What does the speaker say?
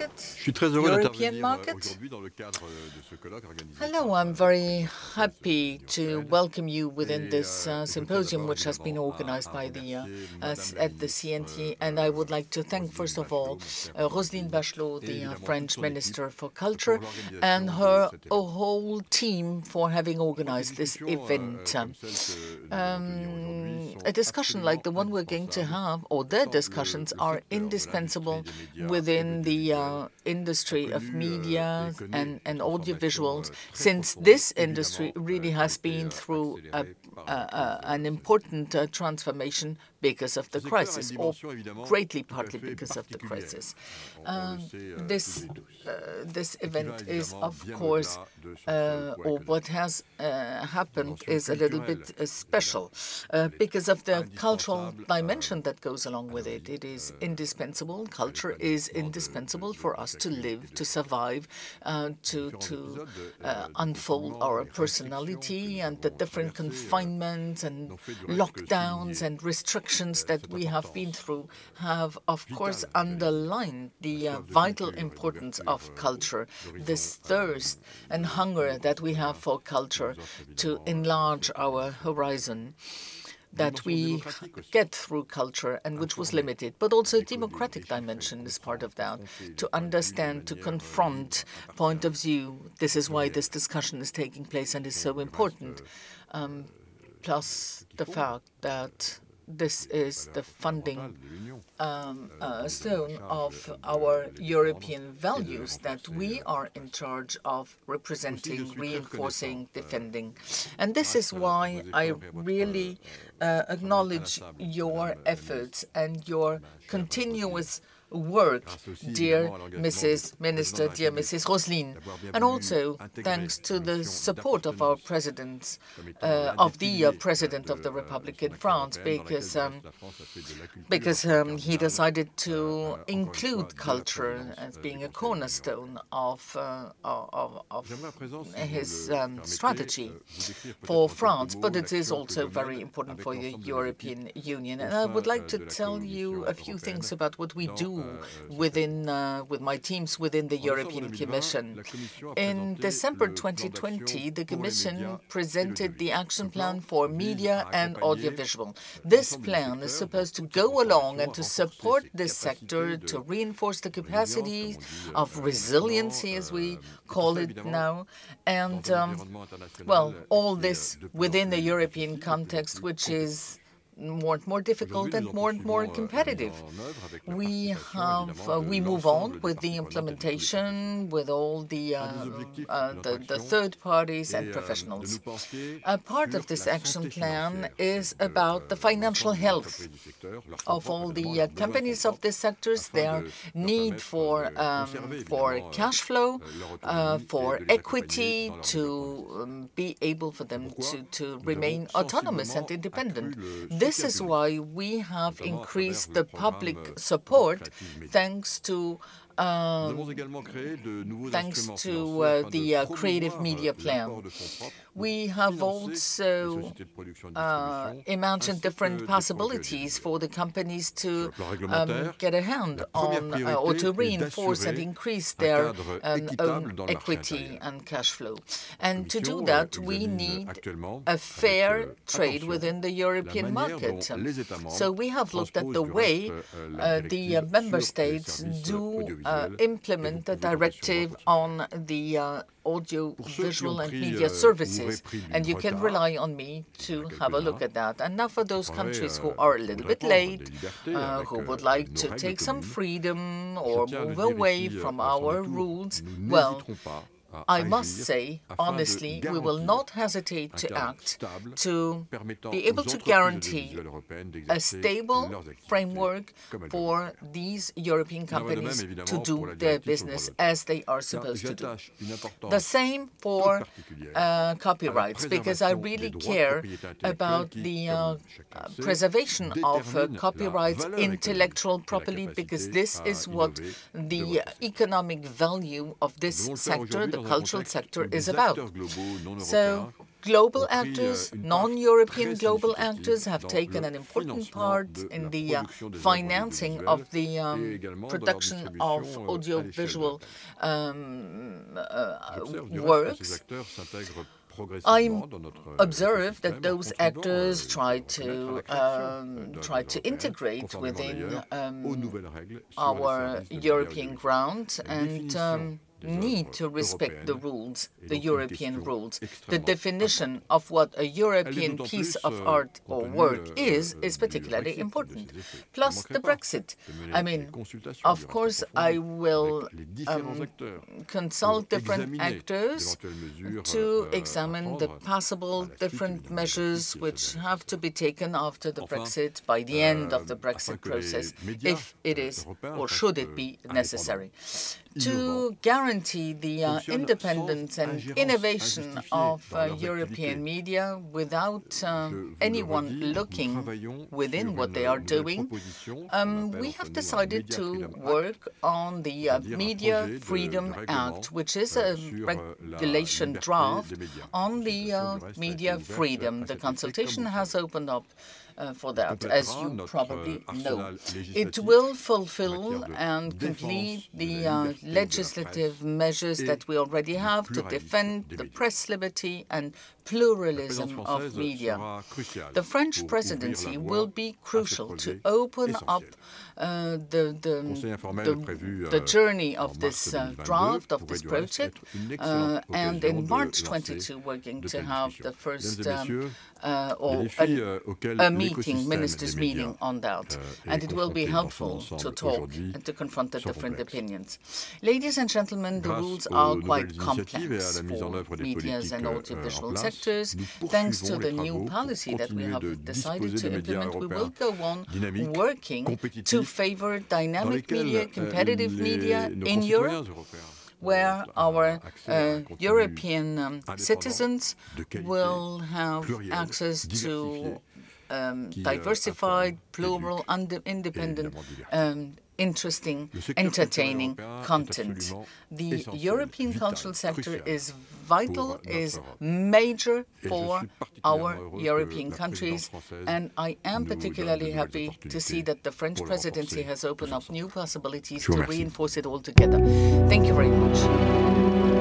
market, European market. Hello, I'm very happy to welcome you within this symposium, which has been organized by at the CNT. And I would like to thank, first of all, Roselyne Bachelot, the French Minister for Culture, and her whole team for having organized this event. A discussion like the one we're going to have, or their discussions, are indispensable within the industry of media and audiovisuals, since this industry really has been through an important transformation because of the crisis, or greatly partly because of the crisis. This event is, of course, or what has happened is a little bit special because of the cultural dimension that goes along with it. It is indispensable. Culture is indispensable for us to live, to survive, to unfold our personality, and the different confinements and lockdowns and restrictions that we have been through have, of course, underlined the vital importance of culture, this thirst and hunger that we have for culture to enlarge our horizon that we get through culture and which was limited. But also a democratic dimension is part of that, to understand, to confront point of view. This is why this discussion is taking place and is so important. Plus the fact that this is the funding stone of our European values that we are in charge of representing, reinforcing, defending. And this is why I really acknowledge your efforts and your continuous work, dear Mrs. Minister, dear Mrs. Roselyne, and also thanks to the support of our president, of the President of the Republic in France, because he decided to include culture as being a cornerstone of his strategy for France, but it is also very important for the European Union. And I would like to tell you a few things about what we do within with my teams within the European Commission. In December 2020, the Commission presented the action plan for media and audiovisual. This plan is supposed to go along and to support this sector, to reinforce the capacity of resiliency, as we call it now, and well, all this within the European context, which is more and more difficult and more competitive. We move on with the implementation with all the third parties and professionals. A part of this action plan is about the financial health of all the companies of this sectors, their need for cash flow, for equity, to be able for them to remain autonomous and independent. This is why we have increased the public support thanks to the Creative Media Plan. We have also imagined different possibilities for the companies to get a hand on or to reinforce and increase their own equity and cash flow. And to do that, we need a fair trade within the European market. So we have looked at the way the member states do implement the directive on the audiovisual and media services, and you can rely on me to have a look at that. And now for those countries who are a little bit late, who would like to take some freedom or move away from our rules, well, I must say, honestly, we will not hesitate to act to be able to guarantee a stable framework for these European companies to do their business as they are supposed to do. The same for copyrights, because I really care about the preservation of copyrights, intellectual property, because this is what the economic value of this sector, the cultural sector, is about. So global actors, non-European global actors have taken an important part in the financing of the production of audiovisual works. I observe that those actors try to integrate within our European ground and need to respect the rules, the European rules. The definition of what a European piece of art or work is particularly important. Plus the Brexit. I mean, of course, I will consult different actors to examine the possible different measures which have to be taken after the Brexit, by the end of the Brexit process, if it is or should it be necessary. To guarantee the independence and innovation of European media without anyone looking within what they are doing, we have decided to work on the Media Freedom Act, which is a regulation draft on the media freedom. The consultation has opened up for that, as you probably know. It will fulfill and complete the legislative measures that we already have to defend the press liberty and pluralism of media. The French presidency will be crucial to open up the journey of this draft, of this project, and in March 22 we're going to have the first ministers' meeting on that, and it will be helpful to talk and to confront the different opinions. Ladies and gentlemen, the rules are quite complex for medias and audiovisual sectors. Thanks to the new policy that we have decided to implement, we will go on working to favor dynamic media, competitive media in Europe, where our European citizens will have access to diversified, plural, independent, interesting, entertaining content. The European cultural sector is vital, is major for our European countries, and I am particularly happy to see that the French presidency has opened up new possibilities to reinforce it all together. Thank you very much.